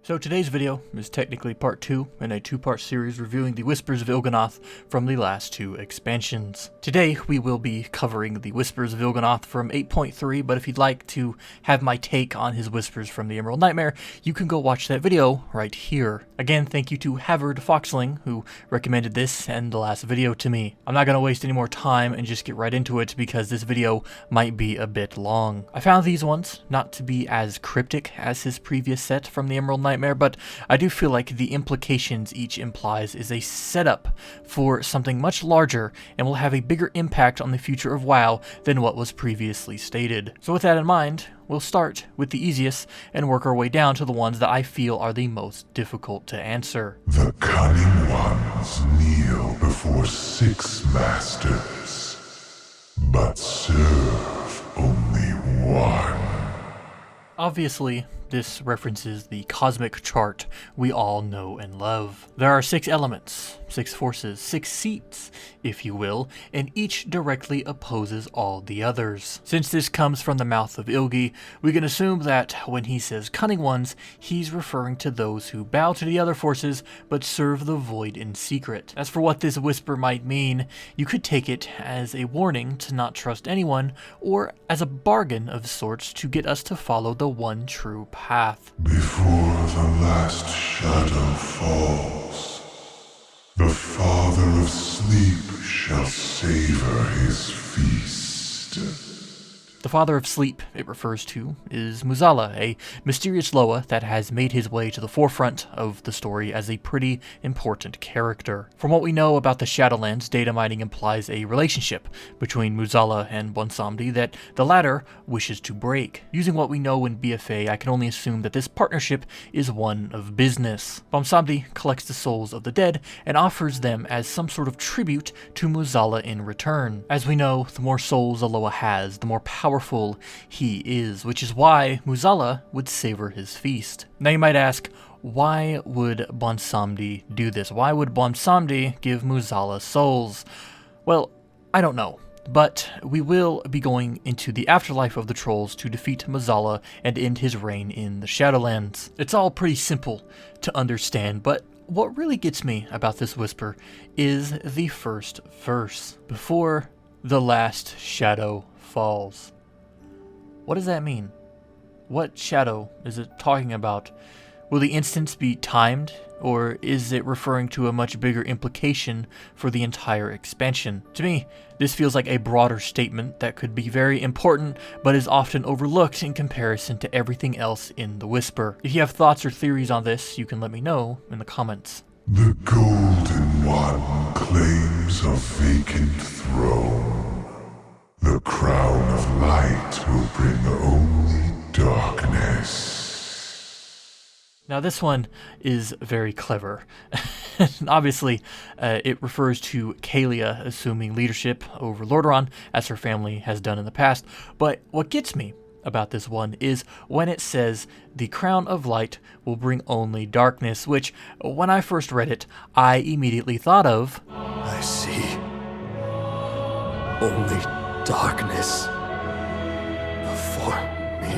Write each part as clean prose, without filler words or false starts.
So today's video is technically part 2 in a 2-part series reviewing the Whispers of Il'gynoth from the last 2 expansions. Today we will be covering the Whispers of Il'gynoth from 8.3, but if you'd like to have my take on his Whispers from the Emerald Nightmare, you can go watch that video right here. Again, thank you to Haverd Foxling, who recommended this and the last video to me. I'm not going to waste any more time and just get right into it because this video might be a bit long. I found these ones not to be as cryptic as his previous set from the Emerald Nightmare, but I do feel like the implications each implies is a setup for something much larger and will have a bigger impact on the future of WoW than what was previously stated. So with that in mind, we'll start with the easiest and work our way down to the ones that I feel are the most difficult to answer. The cunning ones kneel before 6 masters, but serve only one. Obviously, this references the cosmic chart we all know and love. There are 6 elements, 6 forces, 6 seats, if you will, and each directly opposes all the others. Since this comes from the mouth of Ilgi, we can assume that when he says cunning ones, he's referring to those who bow to the other forces but serve the void in secret. As for what this whisper might mean, you could take it as a warning to not trust anyone, or as a bargain of sorts to get us to follow the one true path. Before the last shadow falls, the Father of Sleep shall savor his feast. The Father of Sleep it refers to is Muzala, a mysterious Loa that has made his way to the forefront of the story as a pretty important character. From what we know about the Shadowlands, data mining implies a relationship between Muzala and Bwonsamdi that the latter wishes to break. Using what we know in BFA, I can only assume that this partnership is one of business. Bwonsamdi collects the souls of the dead and offers them as some sort of tribute to Muzala in return. As we know, the more souls a Loa has, the more powerful he is, which is why Muzala would savor his feast. Now you might ask, why would Bwonsamdi do this? Why would Bwonsamdi give Muzala souls? Well, I don't know, but we will be going into the afterlife of the trolls to defeat Muzala and end his reign in the Shadowlands. It's all pretty simple to understand, but what really gets me about this whisper is the first verse. Before the last shadow falls. What does that mean? What shadow is it talking about? Will the instance be timed, or is it referring to a much bigger implication for the entire expansion? To me, this feels like a broader statement that could be very important, but is often overlooked in comparison to everything else in the Whisper. If you have thoughts or theories on this, you can let me know in the comments. The Golden One claims a vacant throne. The crown of light will bring only darkness. Now this one is very clever. Obviously, it refers to Kalia assuming leadership over Lordaeron, as her family has done in the past. But what gets me about this one is when it says the crown of light will bring only darkness, which, when I first read it, I immediately thought of, I see only darkness before me.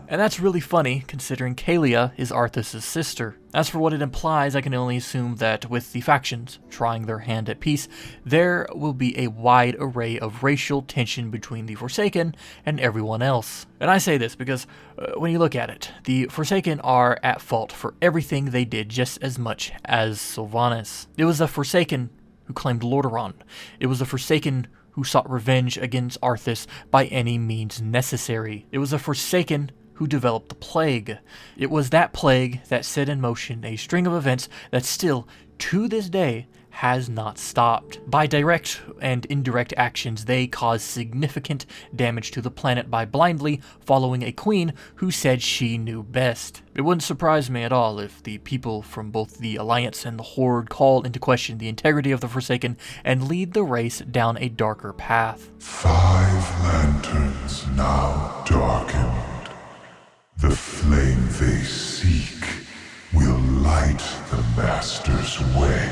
And that's really funny, considering Kalia is Arthas' sister. As for what it implies, I can only assume that with the factions trying their hand at peace, there will be a wide array of racial tension between the Forsaken and everyone else. And I say this because when you look at it, the Forsaken are at fault for everything they did just as much as Sylvanas. It was the Forsaken who claimed Lordaeron. It was the Forsaken who sought revenge against Arthas by any means necessary. It was the Forsaken who developed the plague. It was that plague that set in motion a string of events that still, to this day, has not stopped. By direct and indirect actions, they caused significant damage to the planet by blindly following a queen who said she knew best. It wouldn't surprise me at all if the people from both the Alliance and the Horde call into question the integrity of the Forsaken and lead the race down a darker path. 5 lanterns now darkened. The flame they seek will light the Master's way.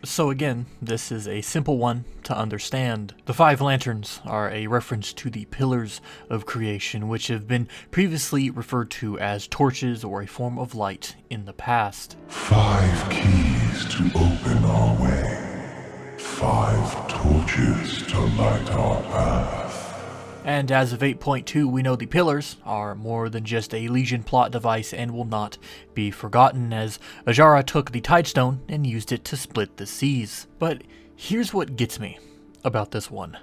So again, this is a simple one to understand. The 5 lanterns are a reference to the pillars of creation, which have been previously referred to as torches or a form of light in the past. 5 keys to open our way. 5 torches to light our path. And as of 8.2, we know the pillars are more than just a Legion plot device and will not be forgotten, as Azshara took the Tidestone and used it to split the seas. But here's what gets me about this one.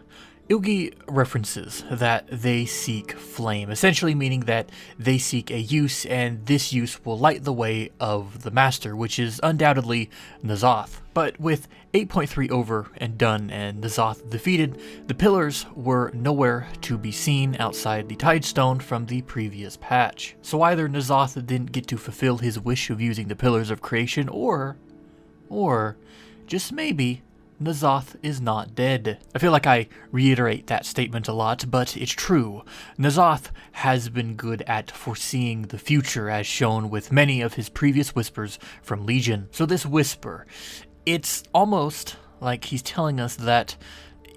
Ilgi references that they seek flame, essentially meaning that they seek a use, and this use will light the way of the Master, which is undoubtedly Ny'alotha. But with 8.3 over and done and Ny'alotha defeated, the pillars were nowhere to be seen outside the Tidestone from the previous patch. So either Ny'alotha didn't get to fulfill his wish of using the Pillars of Creation, or just maybe, Ny'alotha is not dead. I feel like I reiterate that statement a lot, but it's true. Ny'alotha has been good at foreseeing the future, as shown with many of his previous whispers from Legion. So this whisper, it's almost like he's telling us that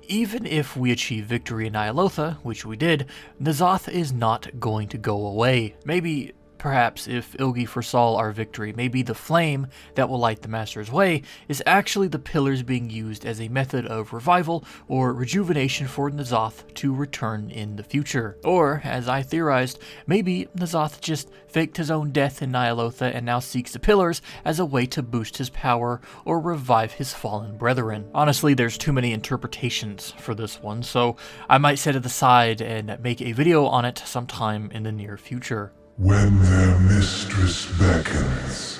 even if we achieve victory in Ny'alotha, which we did, Ny'alotha is not going to go away. Maybe, perhaps, if Ilgi foresaw our victory, maybe the flame that will light the Master's way is actually the pillars being used as a method of revival or rejuvenation for Ny'alotha to return in the future. Or, as I theorized, maybe Ny'alotha just faked his own death in Ny'alotha and now seeks the pillars as a way to boost his power or revive his fallen brethren. Honestly, there's too many interpretations for this one, so I might set it aside and make a video on it sometime in the near future. When their mistress beckons,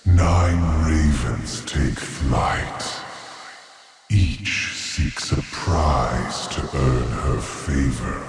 9 ravens take flight. Each seeks a prize to earn her favor.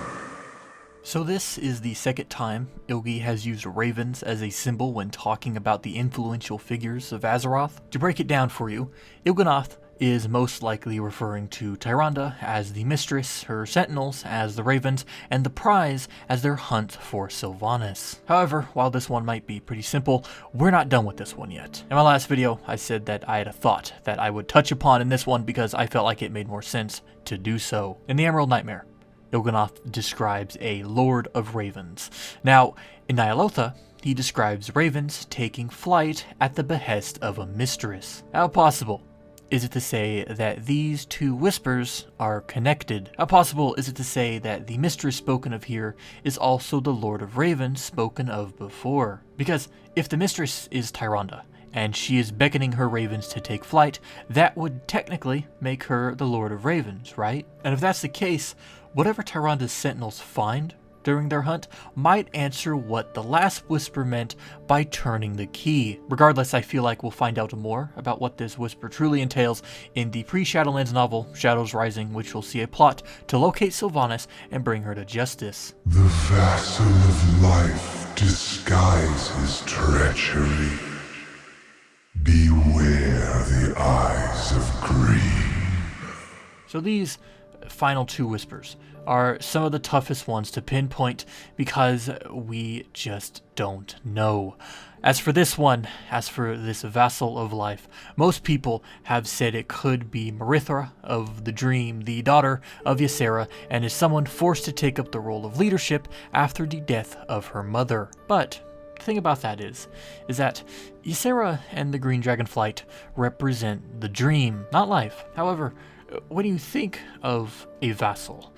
So this is the second time Ilgi has used ravens as a symbol when talking about the influential figures of Azeroth. To break it down for you, Il'gynoth is most likely referring to Tyrande as the mistress, her sentinels as the ravens, and the prize as their hunt for Sylvanas. However, while this one might be pretty simple, we're not done with this one yet. In my last video, I said that I had a thought that I would touch upon in this one because I felt like it made more sense to do so. In the Emerald Nightmare, Il'gynoth describes a Lord of Ravens. Now, in Ny'alotha, he describes ravens taking flight at the behest of a mistress. How possible is it to say that these two whispers are connected? How possible is it to say that the mistress spoken of here is also the Lord of Ravens spoken of before? Because if the mistress is Tyrande, and she is beckoning her ravens to take flight, that would technically make her the Lord of Ravens, right? And if that's the case, whatever Tyrande's sentinels find during their hunt might answer what the last whisper meant by turning the key. Regardless, I feel like we'll find out more about what this whisper truly entails in the pre-Shadowlands novel, Shadows Rising, which will see a plot to locate Sylvanas and bring her to justice. The vassal of life disguises treachery. Beware the eyes of greed. So these final 2 whispers are some of the toughest ones to pinpoint because we just don't know. As for this one, as for this vassal of life, most people have said it could be Myrithra of the Dream, the daughter of Ysera, and is someone forced to take up the role of leadership after the death of her mother. But the thing about that is that Ysera and the Green Dragonflight represent the dream, not life. However, when you think of a vassal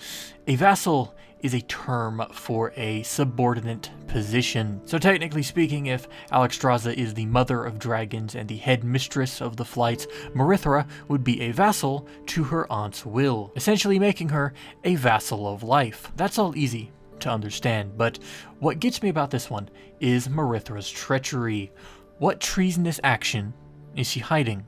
is a term for a subordinate position. So technically speaking, if Alexstrasza is the mother of dragons and the head mistress of the flights, Myrithra would be a vassal to her aunt's will, essentially making her a vassal of life. That's all easy to understand, but what gets me about this one is Myrithra's treachery. What treasonous action is she hiding?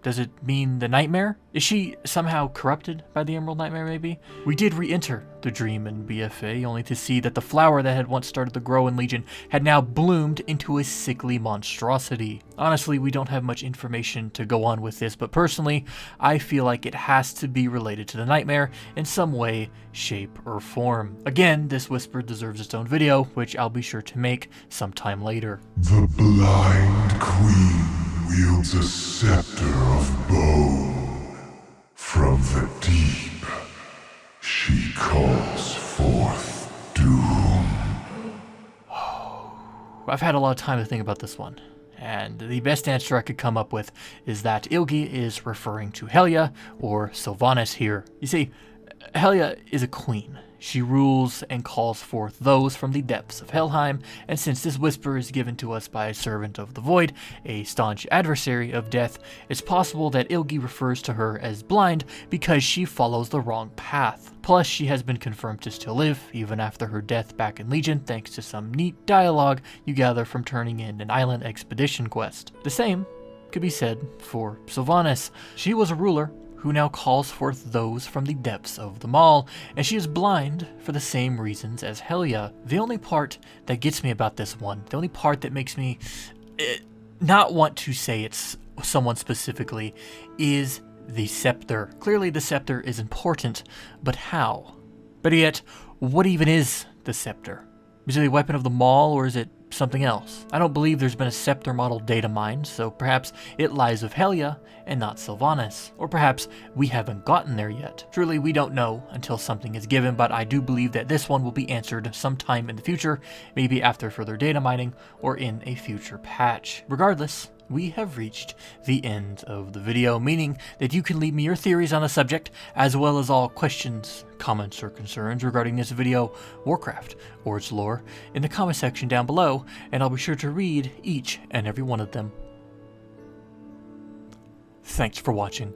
Does it mean the nightmare? Is she somehow corrupted by the Emerald Nightmare, maybe? We did re-enter the dream in BFA, only to see that the flower that had once started to grow in Legion had now bloomed into a sickly monstrosity. Honestly, we don't have much information to go on with this, but personally, I feel like it has to be related to the nightmare in some way, shape, or form. Again, this whisper deserves its own video, which I'll be sure to make sometime later. The Blind Queen wields a scepter of bone. From the deep, she calls forth doom. I've had a lot of time to think about this one, and the best answer I could come up with is that Ilgi is referring to Helia, or Sylvanas here. You see, Helia is a queen. She rules and calls forth those from the depths of Helheim, and since this whisper is given to us by a servant of the void, a staunch adversary of death, it's possible that Ilgi refers to her as blind because she follows the wrong path. Plus, she has been confirmed to still live, even after her death back in Legion, thanks to some neat dialogue you gather from turning in an island expedition quest. The same could be said for Sylvanas. She was a ruler who now calls forth those from the depths of the Maul, and she is blind for the same reasons as Helia. The only part that gets me about this one, the only part that makes me not want to say it's someone specifically, is the scepter. Clearly the scepter is important, but how? Better yet, what even is the scepter? Is it a weapon of the Maul, or is it something else? I don't believe there's been a scepter model data mined, so perhaps it lies with Helia and not Sylvanas. Or perhaps we haven't gotten there yet. Truly, we don't know until something is given, but I do believe that this one will be answered sometime in the future, maybe after further data mining or in a future patch. Regardless, we have reached the end of the video, meaning that you can leave me your theories on the subject, as well as all questions, comments, or concerns regarding this video, Warcraft, or its lore, in the comment section down below, and I'll be sure to read each and every one of them. Thanks for watching.